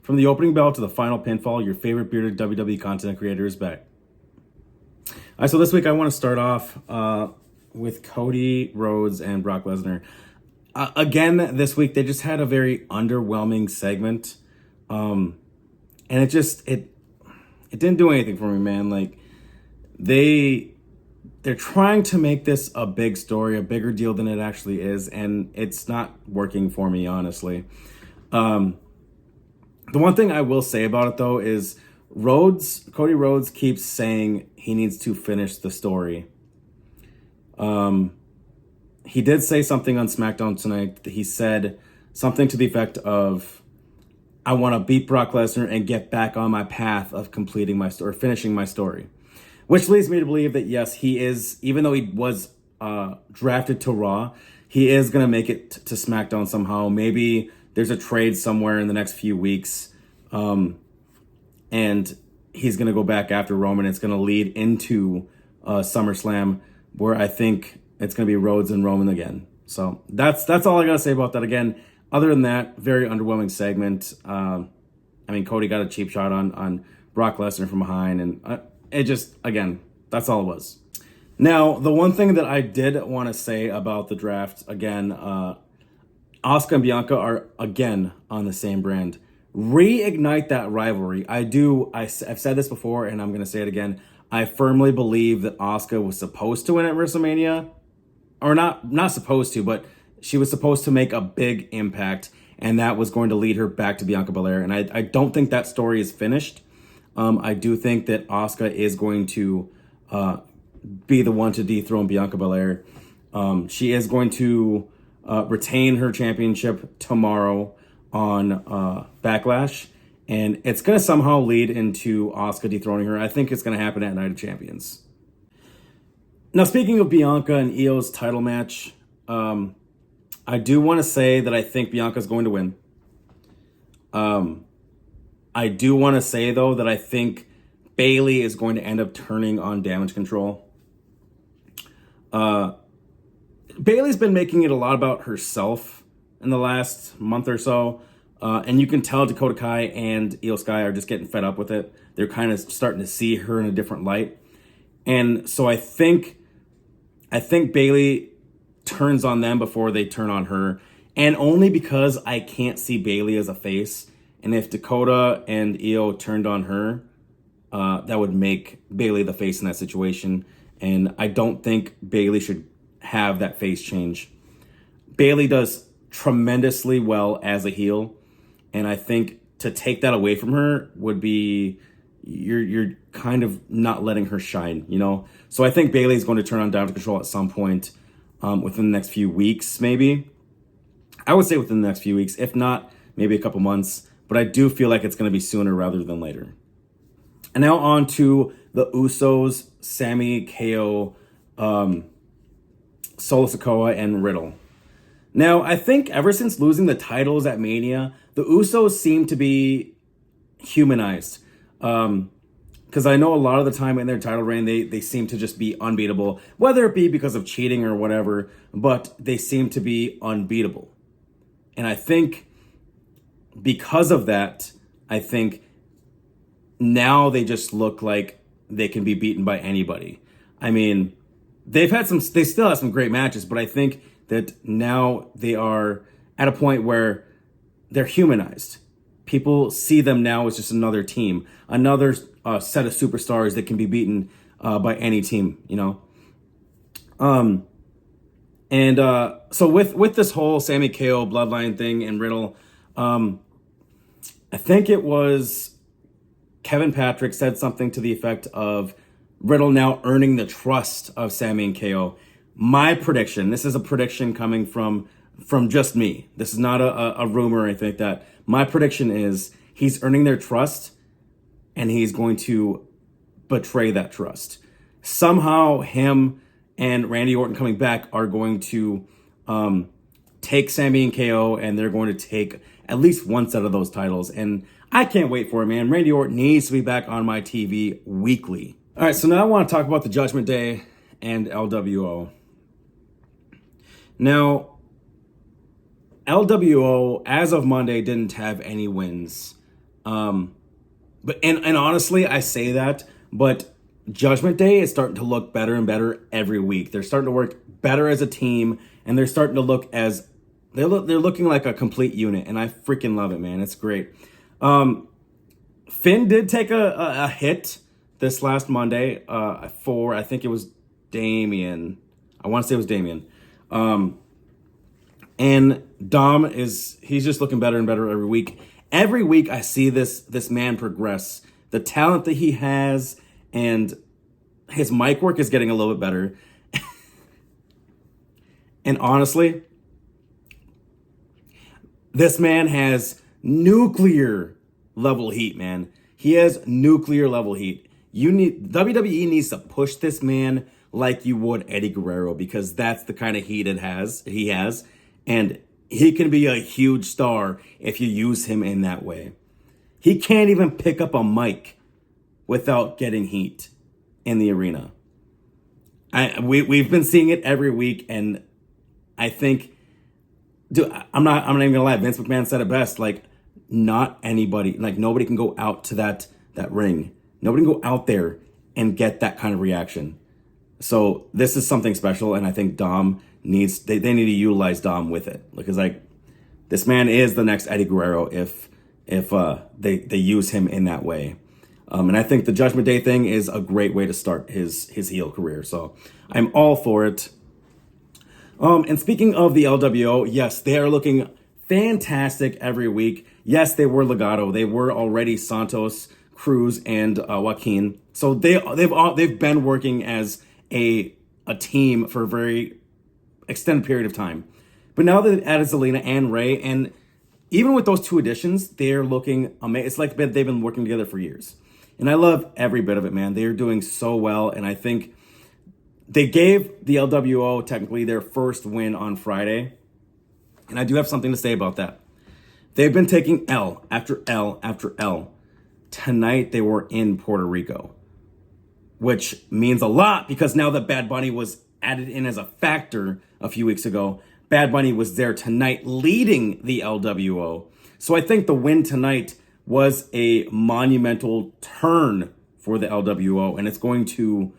From the opening bell to the final pinfall, your favorite bearded WWE content creator is back. All right, so this week I want to start off with Cody Rhodes and Brock Lesnar. Again, this week they just had a very underwhelming segment, and it didn't do anything for me, man. Like they're trying to make this a big story, a bigger deal than it actually is, and it's not working for me, honestly. The one thing I will say about it, though, is Cody Rhodes keeps saying he needs to finish the story. He did say something on Smackdown tonight. He said something to the effect of, I want to beat Brock Lesnar and get back on my path of completing my story, finishing my story. Which leads me to believe that, yes, he is, even though he was drafted to Raw, he is going to make it to SmackDown somehow. Maybe there's a trade somewhere in the next few weeks, and he's going to go back after Roman. It's going to lead into SummerSlam, where I think it's going to be Rhodes and Roman again. So that's all I got to say about that. Again, other than that, very underwhelming segment. Cody got a cheap shot on Brock Lesnar from behind, and it just, again, that's all it was. Now, the one thing that I did want to say about the draft, again, Asuka and Bianca are, again, on the same brand. Reignite that rivalry. I've said this before, and I'm going to say it again. I firmly believe that Asuka was supposed to win at WrestleMania. Or not supposed to, but she was supposed to make a big impact, and that was going to lead her back to Bianca Belair. And I don't think that story is finished. I do think that Asuka is going to be the one to dethrone Bianca Belair. She is going to retain her championship tomorrow on Backlash, and it's going to somehow lead into Asuka dethroning her. I think it's going to happen at Night of Champions. Now, speaking of Bianca and Io's title match, I do want to say that I think Bianca's going to win. I do want to say, though, that I think Bayley is going to end up turning on Damage Control. Bayley's been making it a lot about herself in the last month or so. And you can tell Dakota Kai and Io Sky are just getting fed up with it. They're kind of starting to see her in a different light. And so I think Bayley turns on them before they turn on her. And only because I can't see Bayley as a face. And if Dakota and Io turned on her, that would make Bayley the face in that situation. And I don't think Bayley should have that face change. Bayley does tremendously well as a heel. And I think to take that away from her would be, you're kind of not letting her shine, you know? So I think Bayley's going to turn on Damage Control at some point within the next few weeks, maybe. I would say within the next few weeks, if not, maybe a couple months. But I do feel like it's going to be sooner rather than later. And now on to the Usos, Sami, KO, Solo Sikoa, and Riddle. Now, I think ever since losing the titles at Mania, the Usos seem to be humanized. Because I know a lot of the time in their title reign, they seem to just be unbeatable. Whether it be because of cheating or whatever, but they seem to be unbeatable. And I think because of that, I think now they just look like they can be beaten by anybody. I mean, they still have some great matches, but I think that now they are at a point where they're humanized. People see them now as just another team, another set of superstars that can be beaten by any team, you know? So with this whole Sami KO bloodline thing and Riddle, I think it was Kevin Patrick said something to the effect of Riddle now earning the trust of Sami and KO. My prediction, this is a prediction coming from just me. This is not a rumor or anything like that. My prediction is he's earning their trust and he's going to betray that trust. Somehow him and Randy Orton coming back are going to take Sami and KO, and they're going to take at least one set of those titles. And I can't wait for it, man. Randy Orton needs to be back on my TV weekly. All right, so now I want to talk about the Judgment Day and LWO. Now, LWO, as of Monday, didn't have any wins. And honestly, I say that, but Judgment Day is starting to look better and better every week. They're starting to work better as a team, and they're starting to look as they're looking like a complete unit, and I freaking love it, man. It's great. Finn did take a hit this last Monday for, I think it was Damian. I want to say it was Damian. And Dom he's just looking better and better every week. Every week I see this man progress. The talent that he has, and his mic work is getting a little bit better. And honestly, this man has nuclear level heat, man. He has nuclear level heat. WWE needs to push this man like you would Eddie Guerrero, because that's the kind of heat he has, and he can be a huge star if you use him in that way. He can't even pick up a mic without getting heat in the arena. We've been seeing it every week, and I think, dude, I'm not even gonna lie. Vince McMahon said it best. Like, not anybody, like nobody can go out to that ring. Nobody can go out there and get that kind of reaction. So this is something special, and I think Dom needs they need to utilize Dom with it, because like this man is the next Eddie Guerrero if they use him in that way. And I think the Judgment Day thing is a great way to start his heel career. So I'm all for it. And speaking of the LWO, yes, they are looking fantastic every week. Yes, they were Legado. They were already Santos, Cruz, and Joaquin. So they've been working as a team for a very extended period of time. But now they've added Zelina and Ray, and even with those two additions, they're looking amazing. It's like they've been working together for years. And I love every bit of it, man. They're doing so well, and I think they gave the LWO technically their first win on Friday. And I do have something to say about that. They've been taking L after L after L. Tonight they were in Puerto Rico, which means a lot, because now that Bad Bunny was added in as a factor a few weeks ago, Bad Bunny was there tonight leading the LWO. So I think the win tonight was a monumental turn for the LWO, and it's going to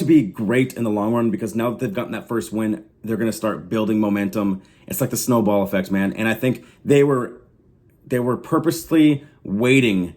be great in the long run, because now that they've gotten that first win, they're going to start building momentum. It's like the snowball effect, man. And I think they were purposely waiting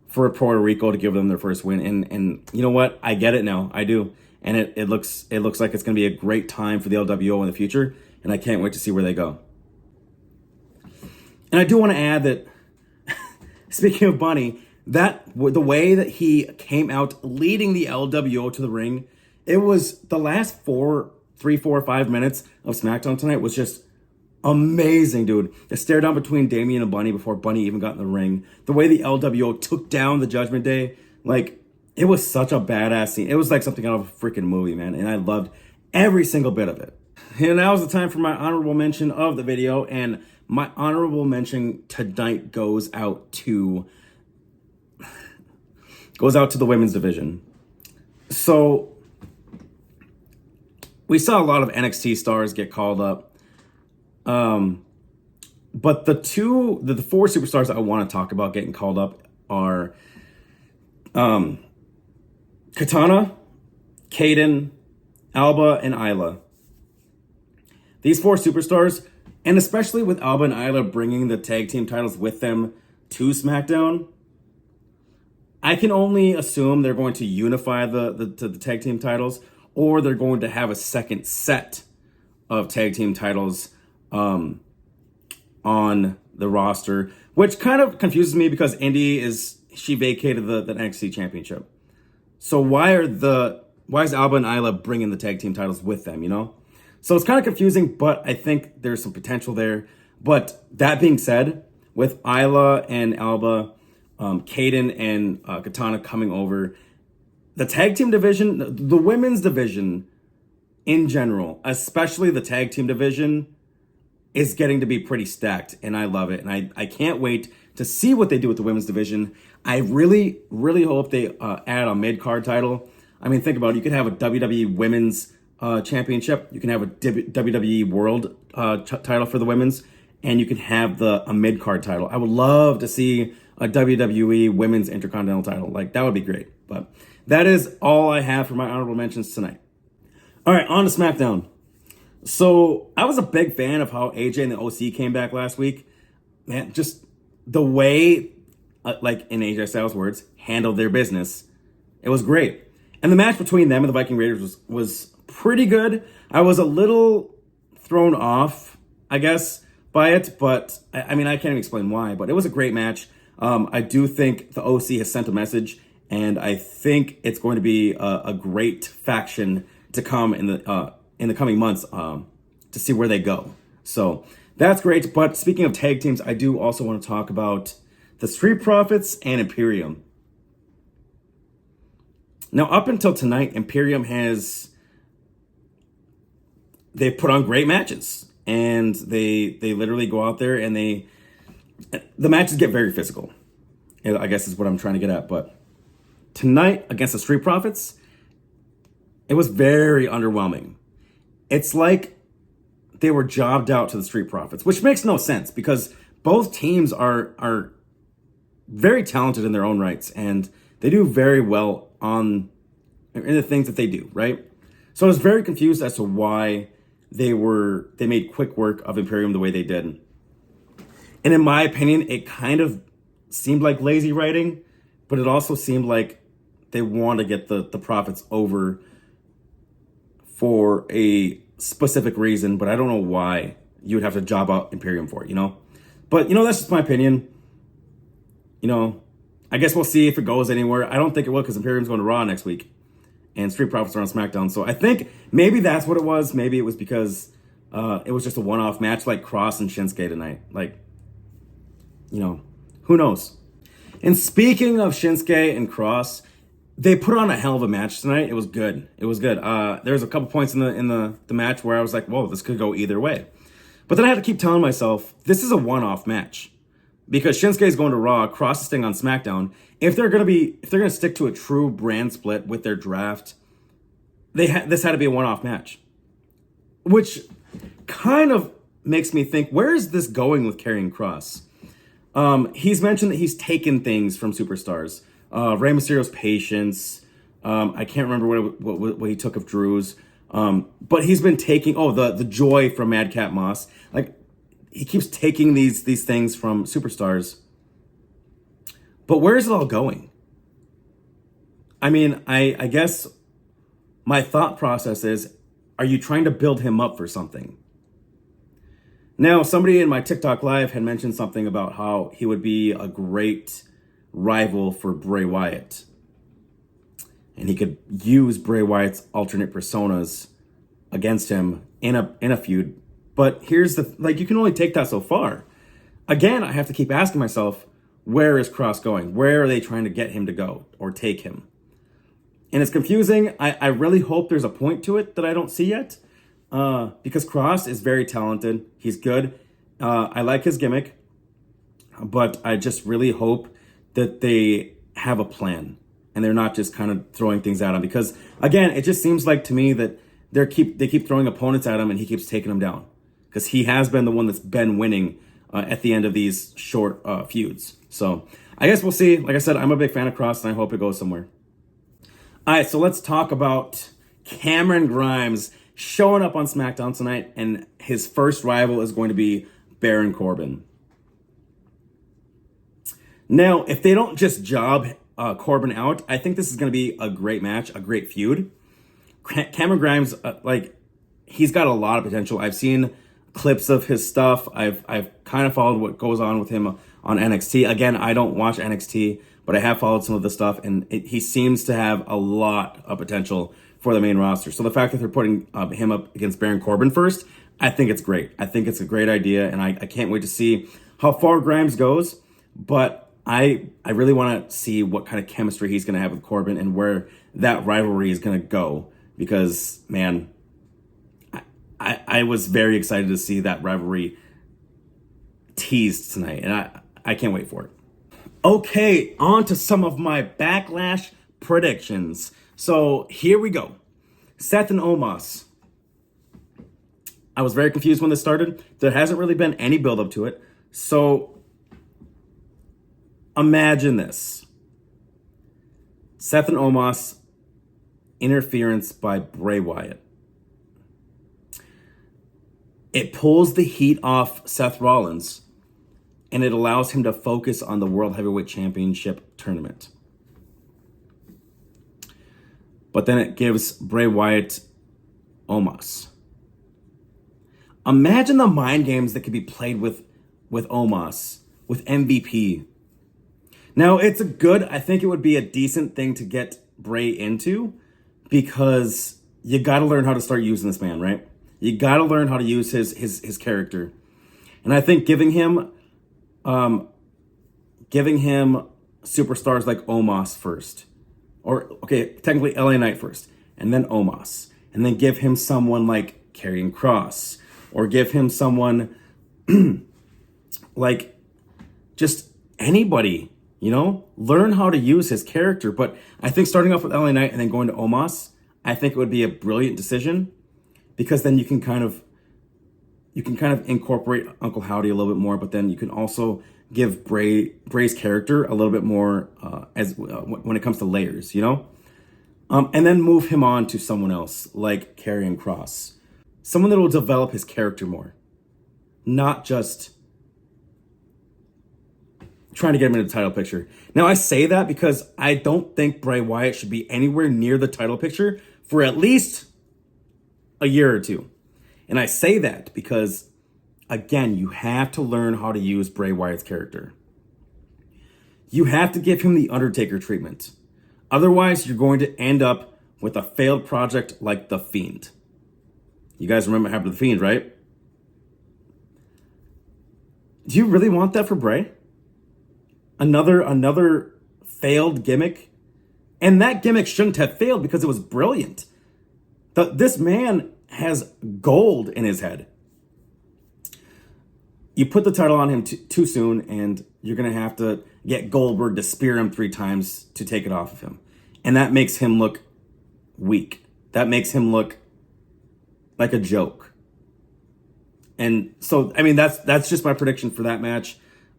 for Puerto Rico to give them their first win. And you know what? I get it now. I do. And it looks like it's going to be a great time for the LWO in the future, and I can't wait to see where they go. And I do want to add that, speaking of Bunny, that the way that he came out leading the LWO to the ring, it was the last 4 or 5 minutes of SmackDown tonight was just amazing, dude. The stare down between Damian and Bunny before Bunny even got in the ring. The way the LWO took down the Judgment Day, like, it was such a badass scene. It was like something out of a freaking movie, man. And I loved every single bit of it. And now is the time for my honorable mention of the video. And my honorable mention tonight goes out to the women's division. So we saw a lot of NXT stars get called up. But the 4 superstars I want to talk about getting called up are Katana, Kaden, Alba, and Isla. These 4 superstars, and especially with Alba and Isla bringing the tag team titles with them to SmackDown, I can only assume they're going to unify the tag team titles, or they're going to have a second set of tag team titles on the roster, which kind of confuses me, because she vacated the NXT championship. So why is Alba and Isla bringing the tag team titles with them, you know? So it's kind of confusing, but I think there's some potential there. But that being said, with Isla and Alba, Kaden and Katana coming over, the tag team division, the women's division in general, especially the tag team division, is getting to be pretty stacked, and I love it. And I can't wait to see what they do with the women's division. I really, really hope they add a mid-card title. I mean, think about it. You could have a WWE Women's Championship. You can have a WWE World title for the women's. and you can have a mid-card title. I would love to see a WWE Women's Intercontinental title. Like, that would be great. But that is all I have for my honorable mentions tonight. All right, on to SmackDown. So I was a big fan of how AJ and the OC came back last week. Man, just the way, like in AJ Styles' words, handled their business. It was great. And the match between them and the Viking Raiders was pretty good. I was a little thrown off, I guess, by it, but I mean, I can't even explain why, but it was a great match. I do think the OC has sent a message, and I think it's going to be a great faction to come in the coming months to see where they go. So that's great. But speaking of tag teams, I do also want to talk about the Street Profits and Imperium. Now, up until tonight, Imperium they've put on great matches, and they literally go out there and the matches get very physical, I guess is what I'm trying to get at. But tonight against the Street Profits, it was very underwhelming. It's like they were jobbed out to the Street Profits, which makes no sense because both teams are very talented in their own rights, and they do very well in the things that they do, right? So I was very confused as to why they made quick work of Imperium the way they did. And in my opinion, it kind of seemed like lazy writing, but it also seemed like they want to get the Profits over for a specific reason, but I don't know why you would have to job out Imperium for it, But, that's just my opinion. I guess we'll see if it goes anywhere. I don't think it will because Imperium's going to Raw next week and Street Profits are on SmackDown. So I think maybe that's what it was. Maybe it was because it was just a one-off match like Cross and Shinsuke tonight. Like, who knows? And speaking of Shinsuke and Cross, they put on a hell of a match tonight. It was good. There was a couple points in the match where I was like, whoa, this could go either way. But then I had to keep telling myself, this is a one-off match. Because Shinsuke is going to Raw, Cross is staying on SmackDown. If they're going to stick to a true brand split with their draft, this had to be a one-off match. Which kind of makes me think, where is this going with Karrion Kross? He's mentioned that he's taken things from superstars. Rey Mysterio's patience. I can't remember what he took of Drew's. But he's been taking, the joy from Madcap Moss. Like, he keeps taking these things from superstars. But where is it all going? I mean, I guess my thought process is, are you trying to build him up for something? Now, somebody in my TikTok live had mentioned something about how he would be a great rival for Bray Wyatt. And he could use Bray Wyatt's alternate personas against him in a feud. But here's you can only take that so far. Again, I have to keep asking myself, where is Cross going? Where are they trying to get him to go or take him? And it's confusing. I really hope there's a point to it that I don't see yet. Because Cross is very talented. He's good. I like his gimmick. But I just really hope that they have a plan. And they're not just kind of throwing things at him. Because, again, it just seems like to me that they keep throwing opponents at him and he keeps taking them down. Because he has been the one that's been winning at the end of these short feuds. So I guess we'll see. Like I said, I'm a big fan of Cross, and I hope it goes somewhere. All right, so let's talk about Cameron Grimes showing up on SmackDown tonight, and his first rival is going to be Baron Corbin. Now, if they don't just job Corbin out, I think this is going to be a great match, a great feud. Cameron Grimes, he's got a lot of potential. I've seen clips of his stuff. I've kind of followed what goes on with him on NXT. Again, I don't watch NXT, but I have followed some of the stuff, and he seems to have a lot of potential for the main roster. So the fact that they're putting him up against Baron Corbin first, I think it's great. I think it's a great idea, and I can't wait to see how far Grimes goes. But I really want to see what kind of chemistry he's going to have with Corbin and where that rivalry is going to go. Because, man, I was very excited to see that rivalry teased tonight, and I can't wait for it. Okay, on to some of my Backlash predictions. So here we go. Seth and Omos. I was very confused when this started. There hasn't really been any build up to it. So imagine this. Seth and Omos, interference by Bray Wyatt. It pulls the heat off Seth Rollins, and it allows him to focus on the World Heavyweight Championship tournament. But then it gives Bray Wyatt Omos. Imagine the mind games that could be played with Omos, with MVP. Now, I think it would be a decent thing to get Bray into, because you got to learn how to start using this man, right? You got to learn how to use his character. And I think giving him superstars like Omos first, or okay, technically LA Knight first, and then Omos, and then give him someone like Karrion Kross, or give him someone like just anybody, learn how to use his character. But I think starting off with LA Knight and then going to Omos, I think it would be a brilliant decision, because then you can kind of incorporate Uncle Howdy a little bit more, but then you can also give Bray's character a little bit more when it comes to layers, and then move him on to someone else like Karrion Kross, someone that will develop his character more, not just trying to get him into the title picture. Now, I say that because I don't think Bray Wyatt should be anywhere near the title picture for at least a year or two. And I say that because, again, you have to learn how to use Bray Wyatt's character. You have to give him the Undertaker treatment. Otherwise, you're going to end up with a failed project like The Fiend. You guys remember what happened to The Fiend, right? Do you really want that for Bray? Another failed gimmick? And that gimmick shouldn't have failed because it was brilliant. This man has gold in his head. You put the title on him too soon, and you're going to have to get Goldberg to spear him 3 times to take it off of him. And that makes him look weak. That makes him look like a joke. And so, I mean, that's just my prediction for that match.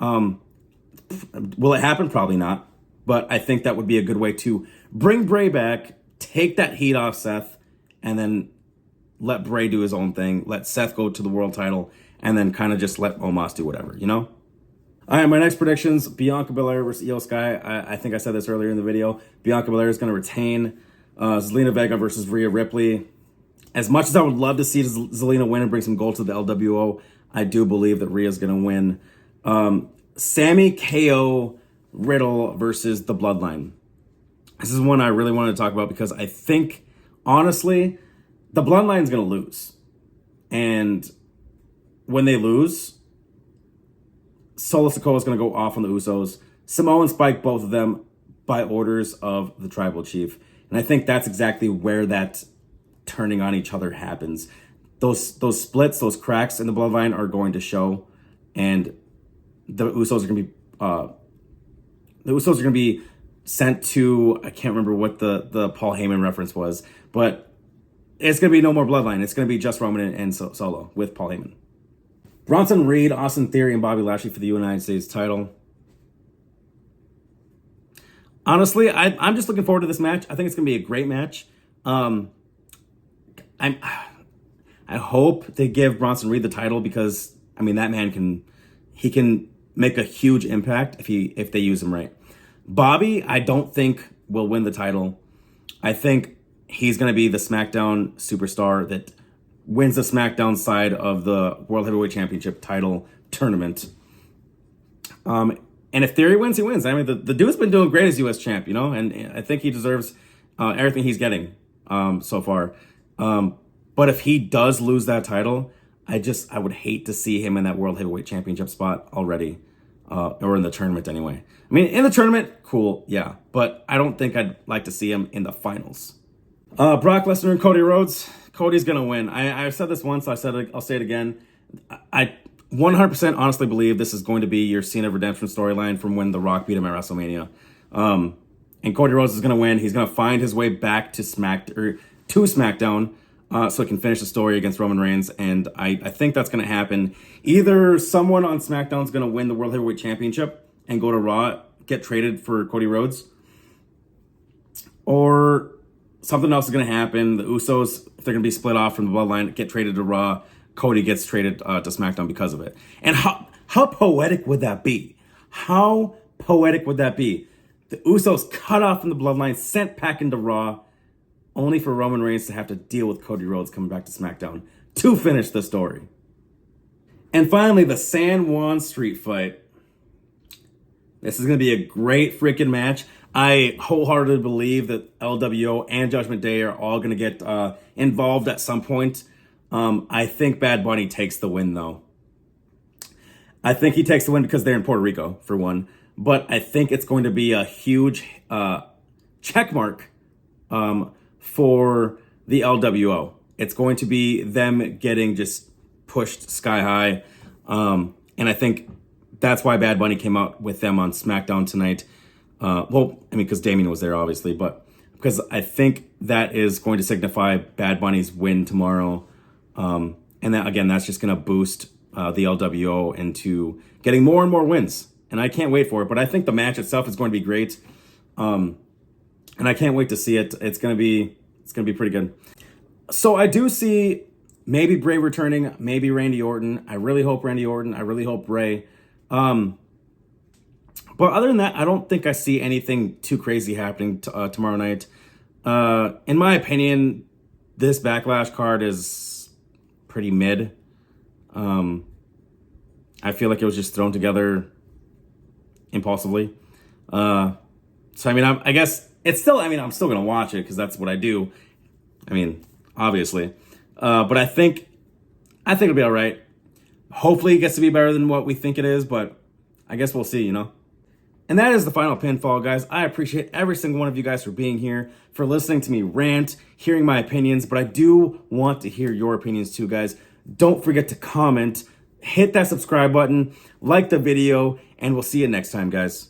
Will it happen? Probably not. But I think that would be a good way to bring Bray back, take that heat off Seth, and then let Bray do his own thing. Let Seth go to the world title, and then kind of just let Omos do whatever, All right, my next predictions, Bianca Belair versus Io Sky. I think I said this earlier in the video. Bianca Belair is going to retain. Zelina Vega versus Rhea Ripley. As much as I would love to see Zelina win and bring some gold to the LWO, I do believe that Rhea's going to win. Sammy, KO, Riddle versus the Bloodline. This is one I really wanted to talk about because I think, honestly, the Bloodline's going to lose. And when they lose, Solo Sikoa is going to go off on the Usos. Samoa and Spike, both of them, by orders of the Tribal Chief. And I think that's exactly where that turning on each other happens. Those splits, those cracks in the Bloodline are going to show. And the Usos are going to be sent to, I can't remember what the Paul Heyman reference was, but it's going to be no more Bloodline. It's going to be just Roman and Solo with Paul Heyman. Bronson Reed, Austin Theory, and Bobby Lashley for the United States title. Honestly, I'm just looking forward to this match. I think it's going to be a great match. I hope they give Bronson Reed the title because, I mean, that man can make a huge impact if they use him right. Bobby, I don't think will win the title. I think he's going to be the SmackDown superstar that wins the SmackDown side of the World Heavyweight Championship title tournament. And if Theory wins, he wins. I mean, the dude's been doing great as U.S. champ, and I think he deserves everything he's getting so far. But if he does lose that title, I would hate to see him in that World Heavyweight Championship spot already, or in the tournament anyway. I mean, in the tournament, cool, yeah, but I don't think I'd like to see him in the finals. Brock Lesnar and Cody Rhodes. Cody's gonna win. I've said this once. I'll say it again. I 100% honestly believe this is going to be your Cena redemption storyline from when The Rock beat him at WrestleMania. And Cody Rhodes is gonna win. He's gonna find his way back to SmackDown. so he can finish the story against Roman Reigns. And I think that's going to happen. Either someone on SmackDown is going to win the World Heavyweight Championship and go to Raw, get traded for Cody Rhodes, or something else is going to happen. The Usos, if they're going to be split off from the Bloodline, get traded to Raw. Cody gets traded to SmackDown because of it. And how poetic would that be? How poetic would that be? The Usos cut off from the Bloodline, sent back into Raw, only for Roman Reigns to have to deal with Cody Rhodes coming back to SmackDown to finish the story. And finally, the San Juan Street Fight. This is going to be a great freaking match. I wholeheartedly believe that LWO and Judgment Day are all going to get involved at some point. I think Bad Bunny takes the win, though. I think he takes the win because they're in Puerto Rico, for one. But I think it's going to be a huge check mark for the LWO. It's going to be them getting just pushed sky high. And I think that's why Bad Bunny came out with them on SmackDown tonight. Because Damien was there, obviously. But because I think that is going to signify Bad Bunny's win tomorrow. And that, again, that's just going to boost the LWO into getting more and more wins. And I can't wait for it. But I think the match itself is going to be great. And I can't wait to see it. It's going to be pretty good. So I do see maybe Bray returning, maybe Randy Orton. I really hope Randy Orton. I really hope Bray. But other than that, I don't think I see anything too crazy happening tomorrow night. In my opinion, this Backlash card is pretty mid. I feel like it was just thrown together impulsively. So, I mean, I guess it's still, I'm still going to watch it because that's what I do. Obviously. But I think it'll be all right. Hopefully it gets to be better than what we think it is, but I guess we'll see, And that is the final pinfall, guys. I appreciate every single one of you guys for being here, for listening to me rant, hearing my opinions, but I do want to hear your opinions too, guys. Don't forget to comment, hit that subscribe button, like the video, and we'll see you next time, guys.